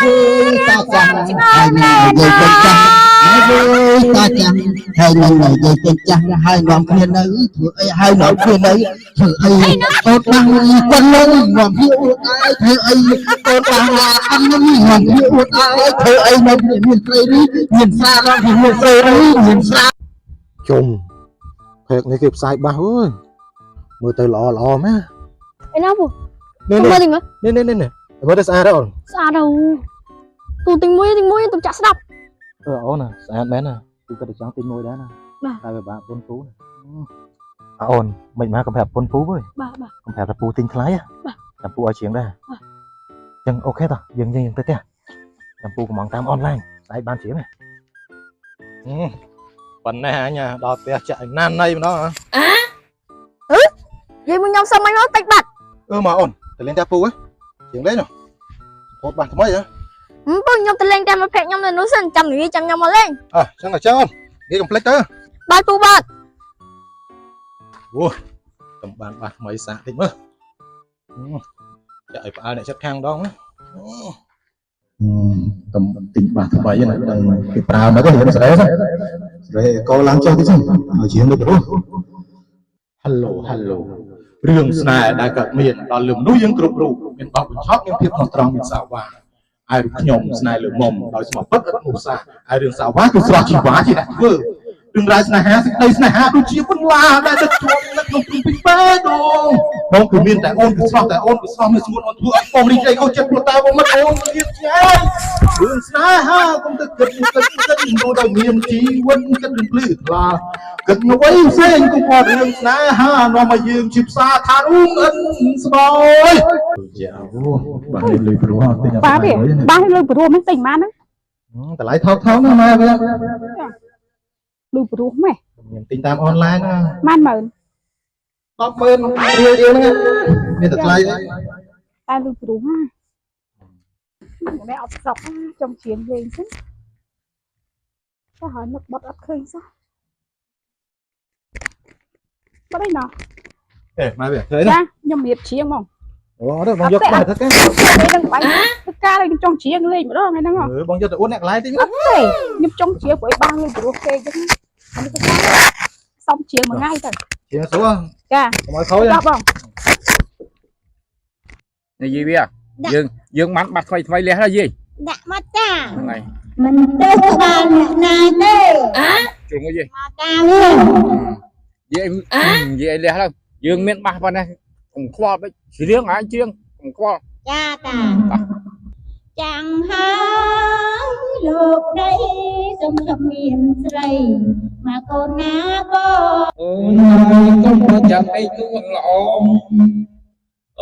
vui ta chẳng hai người dây chân trắng hai vui ta chẳng hai người dây chân trắng hai ngọn khuyên ấy hai ngọn khuyên ấy thử ấy tốt năng quân lông ngọn hiệu ai thử ấy tốt năng là ăn ngọn hiệu ai thử ấy nó nhìn tây đi nhìn xa nó nhìn tây đi nhìn xa chùm thiệt này kịp sai ba ơi mưa tới lò má Kenapa? nè Tunggu tinggal. nè mới xa đâu Sa đâu. Ting mui tu cak sedap. ổn nè xa bé nè tôi có được trắng tin môi đó nè Bà. hai bà bốn phú nè ổn mình mà còn phải bốn phú với Bà. còn phải là phú tinh khái á làm phú ở chuyện đây nhưng ok thôi dừng tới thế làm phú của mong tam online tại ban chiến này phần này hả nhà đò tè chạy nan đây mà nó hả Vậy mình nhau sao mày nói tách bạch. mà ổn để lên cha phú ấy chuyện đấy rồi một bàn mấy vậy Bưng nhau lên đem mà phẹt nhau lên núi sân chăm người chăm nhau mà lên. chẳng là chơi không nghe complete đó Ba tu bạch. tầm bàn bạc mấy xạ thì mơ chạy phải để chất khang đó tầm tình bạc thứ bảy này đang cái tàu nó có hiện sẽ rồi có lắng cho cái gì ở chiến được đúng hello រឿងស្នេហ៍ដែលកើតមានដល់លឹមនោះយើងគ្រប់រូបមានបបបញ្ឆោតមានភាពខុសត្រង់មានសាវ៉ាហើយខ្ញុំស្នេហ៍លើមុំដោយស្មោះពិតឥតមូសាហើយរឿងសាវ៉ាគឺស្រស់ជីវ៉ាជាអ្នកធ្វើរឿងរ៉ាវស្នេហាសេចក្តីស្នេហាដូចជាបន្លាដែលទៅជាប់នៅក្នុងព្រំពេញបេះដូងបងគឺមានតែអូនគឺស្រស់តែអូនគឺស្រស់មានស្ងួនអូនធ្វើឲ្យបងរីករាយអូនចិត្តព្រោះតែបងមិនអូនលៀបជារឿងស្នេហាកុំទៅគិតនោះដោយមានជីវិតគិតរឿងភ្លឺថ្លាគិតអ្វីផ្សេងកុំអត់រឿងស្នេហានាំឲ្យយើងជាផ្សារថារុងអិនស្បយយ៉ាបាទលុយព្រោះទិញអត់បាទលុយព្រោះមិនទិញបានហ្នឹងតម្លៃថោកណាម៉ែវាលុយព្រោះម៉េះខ្ញុំទិញតាមអនឡាញណា បានមើល 100000រៀលហ្នឹងមានតែថ្លៃទេតែលុយព្រោះណាតែអត់សក់ចំជៀនលេងហ្នឹងតែហើយនឹកបត់អត់ឃើញសោះបាត់អីណោះម៉ែវាឃើញចាខ្ញុំរៀបជាងហ្មងអូទៅបងយកបាយទៅគេនឹងបាយទឹកការឲ្យខ្ញុំចង់ជាងលេងម្ដងហ្នឹងបងយកទៅអ៊ុនអ្នកកន្លែងតិចអត់ទេខ្ញុំចង់ជាព្រោះឲ្យបានលុយព្រោះគេអញ្ចឹងនេះទៅសំជាងមួយថ្ងៃទៅជាងស្រួលចាកុំឲ្យខូចចាបងនិយាយវាយើងបានបាត់ថ្មីលះហើយយាយដាក់មកចាហ្នឹងហើយមិនទៅបានអ្នកណាទេជុំយាយមកតាមវិញយាយលះហើយយើងមានបាសប៉ុណ្ណេះកុំខ្វល់បិចច្រៀងហើយច្រៀងកុំខ្វល់ចាតាចាំងហើយលោកដីសុំសុំមានស្រីមកកូនណាបងអូនហើយកុំរត់ចាំពេកទួនល្អ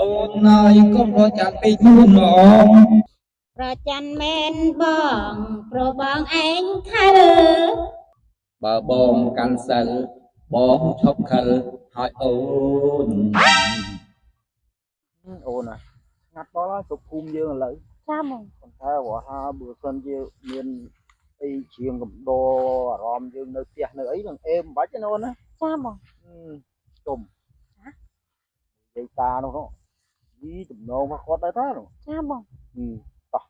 អូនហើយកុំរត់ចាំពេកទួនល្អប្រច័នមែនបងប្របងឯងខើបើបងកាន់សិលបងឈប់ខិលហើយអូនណាស្ងាត់ដល់ហើយគ្រប់ភូមិយើងឥឡូវចាហ្មងប៉ុន្តែបើថាបើសិនជាមានអីជាងកំដរអារម្មណ៍យើងនៅផ្ទះនៅអីនឹងអេមិនបាច់ទេអូនណាចាហ្មងជុំនិយាយតានោះយីទំនងមកគាត់ដែរតានោះចាហ្មងតោះ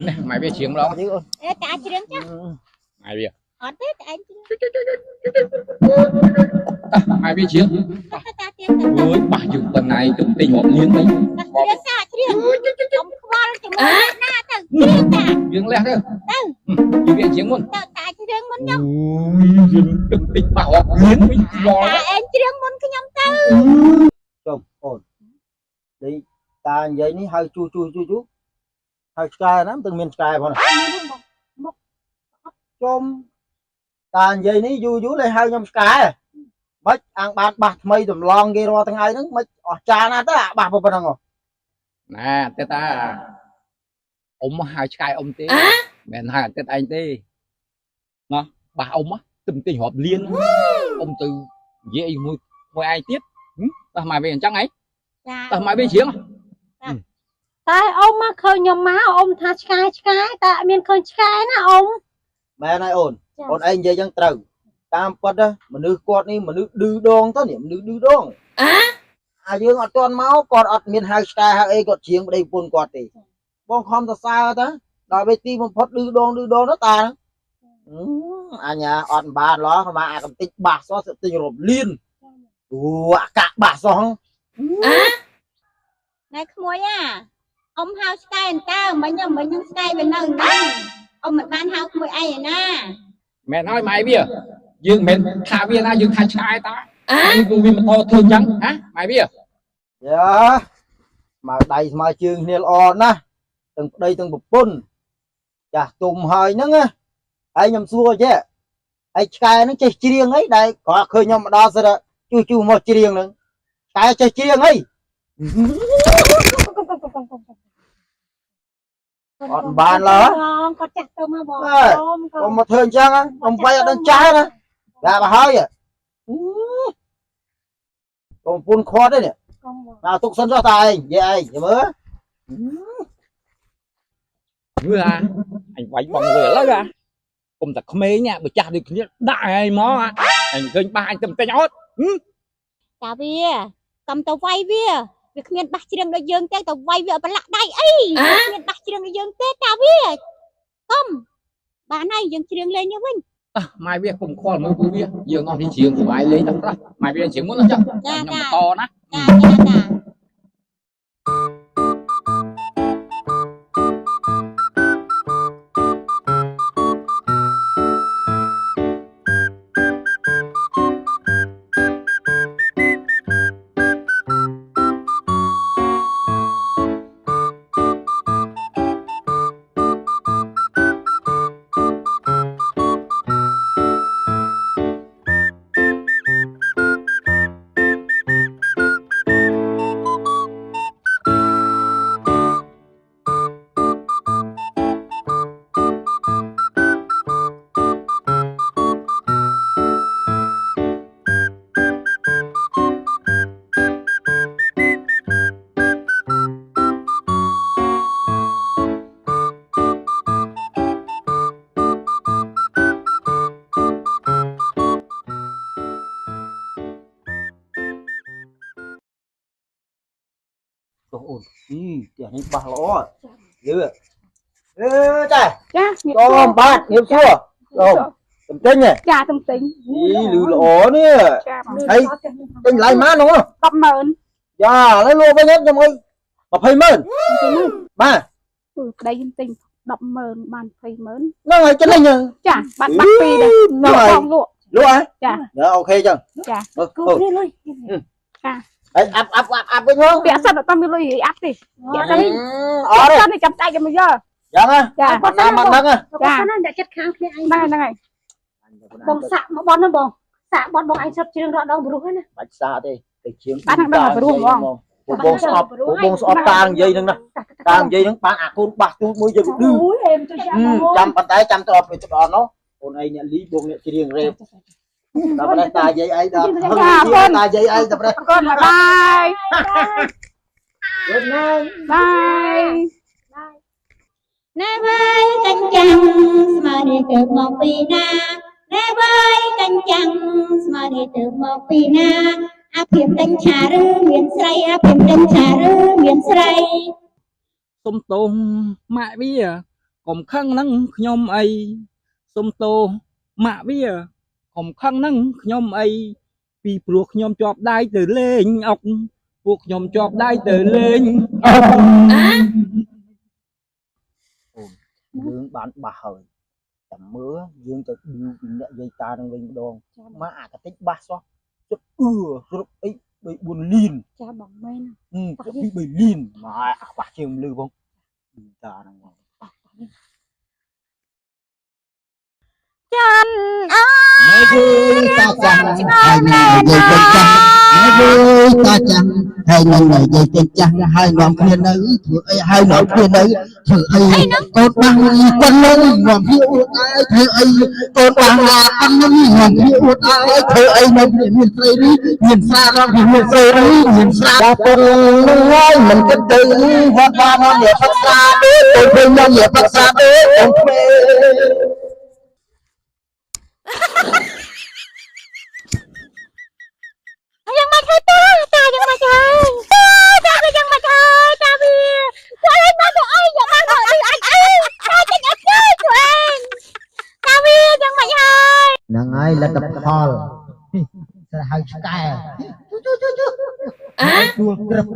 នេះម៉ែវាច្រៀងម្ដងយើងអូនតាច្រៀងចាម៉ែវាអត់ទេតែឯងច្រៀងម៉ែវាច្រៀងតាច្រៀងអើយបាសយើងប៉ុណ្ណៃទៅទិញរាប់លានវិញច្រៀងសាច្រៀងកុំខ្វល់ជាមួយណាទៅច្រៀងតាយើងលះទៅយើងវាច្រៀងមុនតាច្រៀងមុនខ្ញុំយើងទឹកតិចបាសរាប់លានវិញខ្វល់តាឯងច្រៀងមុនខ្ញុំទៅជុំអូននេះតានិយាយនេះហៅជួហៅឆ្កែណាមិនទាំងមានឆ្កែផងជុំតានិយាយនេះយូរเลยហៅខ្ញុំឆ្កែមិនអាំងបានបាសថ្មីតម្លងគេរាល់ថ្ងៃហ្នឹងមិនអស់ចាណាទៅអាបាសប៉ុណ្ណឹងណាតែតាអ៊ំហៅឆ្កែអ៊ំទេមិនហៅអាទិត្យឯងទេណោះបាសអ៊ំទៅទិញរាប់លានអ៊ំទៅនិយាយមួយឯងទៀតតោះមកវាអញ្ចឹងហីតោះមកវាច្រៀងតែអ៊ំមកឃើញខ្ញុំមកអ៊ំថាឆ្កែតែមានឃើញឆ្កែណាអ៊ំមែនហើយអូនឯងនិយាយចឹងត្រូវតាមពិតមនុស្សគាត់នេះមនុស្សឌឺដងទៅនេះមនុស្សឌឺដង dương ở toàn máu còn ở miền hai sky hai ấy còn chiếng đây buồn quạt thì bong không ta sao ta đòi về tim một phút đưa đôn nó ta anh nhà on ba nó mà cầm tích bạc so sự tình rộp liên cả bạc so này khmui à ông hao sky tao mấy nhầm sky bên nơi nè ông mình ban hao khmui ai nè មែនហើយម៉ែវាយើងមិនថាវាណាយើងថាឆ្កែតាយើងវាមិនតធ្វើអញ្ចឹងណាម៉ែវា dạ mà đầy mà trường nè o na từng đây từng một bún dạ tùm hơi nữa nghe ai nhầm xua chứ ai sky nó chơi riêng ấy đây có khơi nhầm đo sao đó chu một riêng nữa sky chơi riêng ấy còn bàn là con chặt tôi mà bỏ còn một thường chăng á ông quay ở bên trái nữa là bà hơi à còn phun khó đấy nè nào tục sân ra tài vậy mới មើលអាអញវាយបងវាឥឡូវអាគុំតែក្មេងបើចាស់ដូចគ្នាដាក់ឲ្យមកអញឃើញបាសអញទៅតែអត់ តាវាកំទៅវាយវាគ្មានបាសជ្រៀងដូចយើងទេទៅវាយវាប្រឡាក់ដៃអីគ្មានបាសជ្រៀងដូចយើងទេតាវាកុំបានហើយយើងជ្រៀងលេងនេះវិញ ម៉ែវាគុំខ្វល់មើលពួកវាយើងអស់នេះជ្រៀងសុបាយលេងតែប្រោះម៉ែវាជ្រៀងមុនណាចាខ្ញុំបន្តណា តា ôi tiền này bà lỗ dữ trời cha con ba nghiệp xưa rồi tầm tính nè cha tâm tính lừa lỗ nè ấy tính lại má nó tập mờn dạ lấy luôn với nhất cho mọi mà phê mơn ba đây tâm tính đập mờn bàn phê mớn nó ngày chân lên nhờ cha bạn bắt phi đây nó ngày lụa lụa á cha dạ ok chưa cha áp với nó bẻ sắt ở trong cái lưỡi áp đi đây ở đây sắt này chấm tay cho bây giờ dạ á mặt nắng á cha đã chất kháng thế anh này bông sạ mà bón nó bông sạ bón anh sắp chưa rõ đâu bự hết nè bạch xa đi cái chiếm bán hàng đâu mà bự không bông sọp tàng dây nữa nè tàng dây nó bán con bạc tôi mới giờ đưa trăm bàn tay trăm trộp về chụp đòn nó con ấy nhận lý buông nhận chỉ riêng rêu tập đây ta dây ấy đó ta dây ấy tập đây con bye good night bye ណែហើយកាញ់ចាំងស្មារតីទៅមកពីណាណែហើយកាញ់ចាំងស្មារតីទៅមកពីណាអាភិមតែងឆាឬមានស្រីអាភិមតែងឆាឬមានស្រី សុំទោសម៉ាក់វាកុំខឹងនឹងខ្ញុំអីសុំទោសម៉ាក់វាកុំខឹងនឹងខ្ញុំអីពីព្រោះខ្ញុំជាប់ដៃទៅលេងអុកពួកខ្ញុំជាប់ដៃទៅលេងអុក dương bán bà hơi tầm mưa dương cho nhẹ dây ta đang bên đòn mà cái tích ba xóa chút rồi ấy bị buồn lìn cha bỏng men bị lìn mà bà chiêm lưu không ta đang chân nói vui ta chẳng hai người dây chân chẳng nói vui ta chẳng hai người dây chân chẳng hai ngọn kia nữ hai ngọn kia nữ thử ấy con bằng quân lớn ngọn hiệu ai thử ấy con bằng quân lớn ngọn hiệu ai thử ấy nó miền tây đi miền xa nó miền tây đi miền xa con nói mình cứ từ hoa hoa nó nhẹ phát xa đi tôi nó nhẹ phát xa đi Yang thôi ta chẳng mà chơi ta cứ chẳng mà chơi ta vì tụi em nói tụi ơi giờ mang gọi đi anh ơi ta chẳng ớt chơi tụi em ta vì chẳng mà chơi ហ្នឹងហើយលទ្ធផលទៅហៅឆ្កែដួលក្រឹប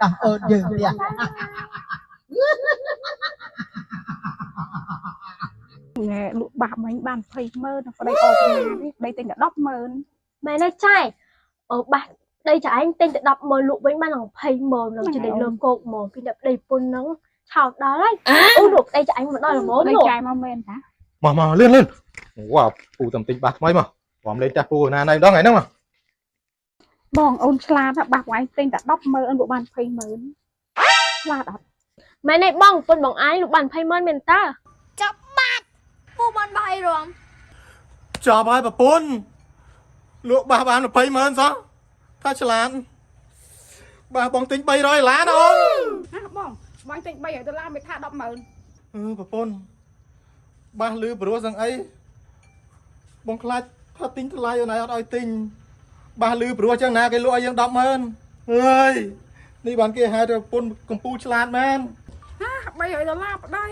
ដោះអើតយើងទៀត nghe lụa bạc mấy bàn phây mơ nó có đây ôm đây tên là đắp mơ mẹ nói trai ở bạn đây chả anh tên tự đọc mờ lụ với ban lòng phây mờ lòng chỉ để lừa cột mờ khi đập đầy phun nắng chào đó đấy uống được đây chả anh vẫn đòi là món đây luôn trai mà men hả មកលឿនលឿនវ៉ាពូតំទិញបាសថ្មីមកព្រមលេងចាស់ពូណាណៃម្ដងថ្ងៃហ្នឹងមក បងអូនឆ្លាតបាក់ឯងtênតែ10មើលអូនបាន20មើលឆ្លាតអត់ mẹ này bong phun bong ái lụ bàn phây mơn miền ta ពូបានបាយរំ ចាប់ហើយប្រពន្ធលក់បាសបាន200000សោះថាឆ្លាតបាសបងទិញ300 ឡានអូន ហ่ะបងទិញ300ដុល្លារមិនថា10មើល ប្រពន្ធបាសលឺព្រោះសឹងអីបងខ្លាចថាទិញថ្លៃអូនឯងអត់ឲ្យទិញបាសលឺព្រោះចឹងណាគេលក់ឲ្យយើង100000អើយនេះបានគេហៅថាប្រពន្ធកំពូលឆ្លាតមែន 300ដុល្លារប្តី